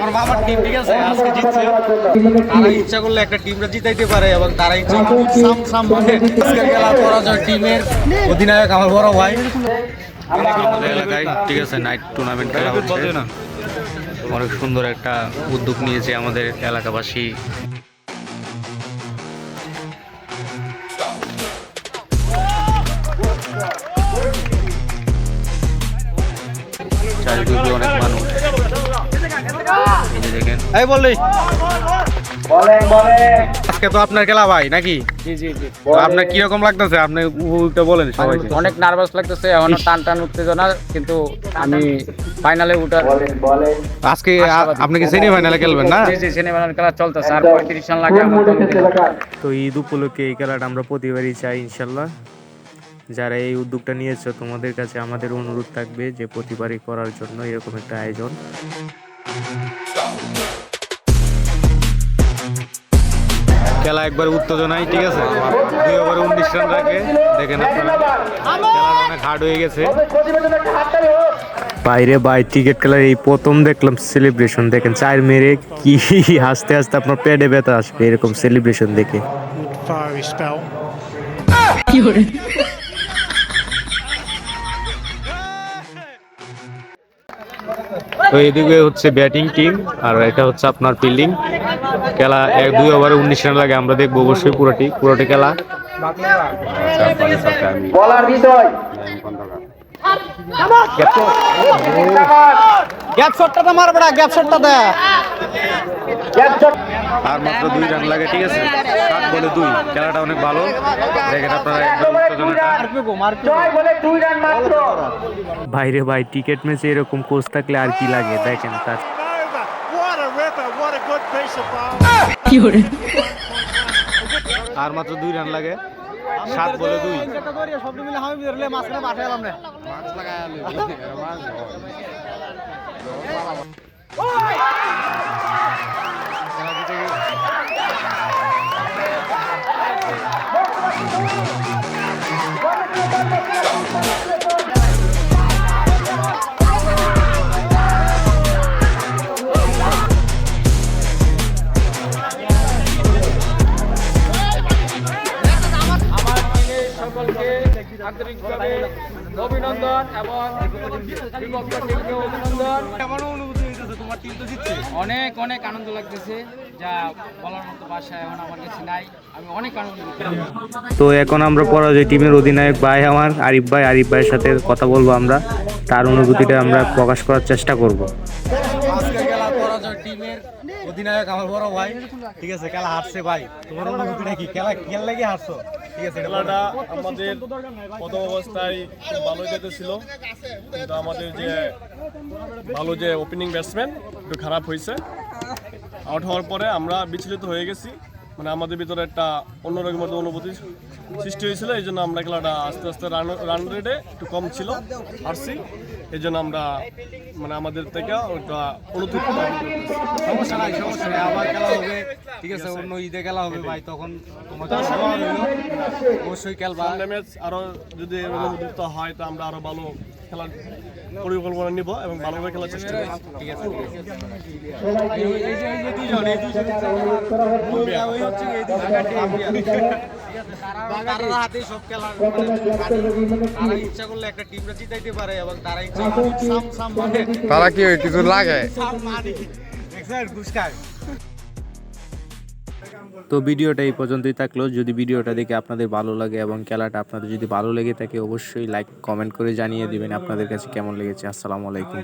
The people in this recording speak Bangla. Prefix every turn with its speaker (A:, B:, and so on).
A: আমার মামার টিম, ঠিক আছে, আজকে জিতছে। তারা ইচ্ছা করলে একটা টিমটা জিতাইতে পারে এবং তারা ইচ্ছা মানে আজকের খেলা পরাজয় টিমের অধিনায়ক আমার বড় ভাই। আমাদের এলাকায়, ঠিক আছে, নাইট টুর্নামেন্ট খেলা হচ্ছে। অনেক সুন্দর একটা উদ্যোগ নিয়েছে আমাদের এলাকাবাসী। চারিদিকে অনেক মানুষ, এই যে দেখেন। এই বললি আজকে তো আপনার খেলা ভাই নাকি?
B: জি জি জি।
A: আপনার কিরকম লাগতেছে? আপনি বলেন সবাই।
B: অনেক নার্ভাস লাগতেছে, এখনো টান টান উত্তেজনা, কিন্তু আমি ফাইনালে উঠার
A: আজকে আপনি কি সেমি ফাইনালে খেলবেন না?
B: জি জি, সেমিফাইনাল খেলা চলতেছে, আর 35 রান লাগে আমার দল।
A: তো ঈদ উপলক্ষে এই খেলাটা আমরা প্রতিবারই চাই ইনশাল্লাহ। যারা এই উদ্যোগটা নিয়েছে তোমাদের কাছে আমাদের অনুরোধ থাকবে যে প্রতিবারই করার জন্য এরকম একটা আয়োজন। খেলা একবার উত্তেজনায়, ঠিক আছে, 2 ওভারে 19 রান রাখে। দেখেন আপনারা, খেলাটা অনেক হার্ড হয়ে গেছে। বাইরে বাই ক্রিকেট খেলার এই প্রথম দেখলাম সেলিব্রেশন। দেখেন 4 মেরে কি হাসতে হাসতে আপনার পেটে ব্যথা আসবে এরকম সেলিব্রেশন দেখে। তো এদিকে হচ্ছে ব্যাটিং টিম আর এটা হচ্ছে আপনার ফিল্ডিং। খেলা 2 ওভারে 19 রান লাগে। আমরা দেখবো অবশ্যই পুরোটি খেলা। গ্যাপ শটটা মার বড়া, গ্যাপ শটটা দে। আর মাত্র 2 রান লাগে, ঠিক আছে, 7 বলে 2। খেলাটা অনেক ভালো। দেখেন আপনারা একদম বাইরে ভাই টিকেট ম্যাচে এরকম কোচ থাকলে আর কি লাগে দেখেন তার। আর মাত্র 2 রান লাগে, 7 বলে 2।
B: সকলকে আন্তরিকভাবে অভিনন্দন এবং বিপক্ষ টিমকে অভিনন্দন।
A: কেমন অনুভূতি হইতেছে? তোমার টিম তো জিতছে।
B: অনেক অনেক আনন্দ লাগতেছে, যা বলার মতো ভাষা এখন আমার কাছে নাই। আমি অনেক আনন্দ করতেছি।
A: তো এখন আমরা পরাজয় টিমের অধিনায়ক ভাই আমার আরিফ ভাইয়ের সাথে কথা বলবো। আমরা তার অনুভূতিটা আমরা প্রকাশ করার চেষ্টা করব। আজকে খেলা পরাজয় টিমের অধিনায়ক আমার বড় ভাই, ঠিক আছে, খেলা হারছে ভাই। তোমার অনুভূতিটা কি? খেলা লাগে হারছো, ঠিক আছে।
C: খেলাটা আমাদের প্রথম অবস্থায় খুব ভালো যেতেছিল, কিন্তু আমাদের যে ভালো যে ওপেনিং ব্যাটসম্যান একটু খারাপ হয়েছে। আউট হওয়ার পরে আমরা বিচলিত হয়ে গেছি, মানে আমাদের ভিতরে একটা অন্যরকম একটা অনুভূতি সৃষ্টি হয়েছিল। এই জন্য আমরা খেলাটা আস্তে আস্তে রান রেটে একটু কম ছিল, হারছি। এই জন্য আমরা মানে আমাদের থেকে ওটা অনুতপ্ত।
A: সমস্যা নাই, আবার খেলা হবে, ঠিক আছে, অন্য ঈদে খেলা হবে ভাই, তখন তোমাদের অবশ্যই খেলবা।
C: ম্যাচ আরো যদি অনুমোদিত হয় তো আমরা আরো ভালো খেলার পরিকল্পনা নিব এবং ভালোভাবে খেলার চেষ্টা করব।
A: ঠিক আছে।
D: তারা কি কিছু লাগে?
A: তো ভিডিওটা এই পর্যন্তই থাকলো। যদি ভিডিওটা দেখে আপনাদের ভালো লাগে এবং খেলাটা আপনাদের যদি ভালো লেগে থাকে অবশ্যই লাইক কমেন্ট করে জানিয়ে দিবেন আপনাদের কাছে কেমন লেগেছে। আসসালামু আলাইকুম।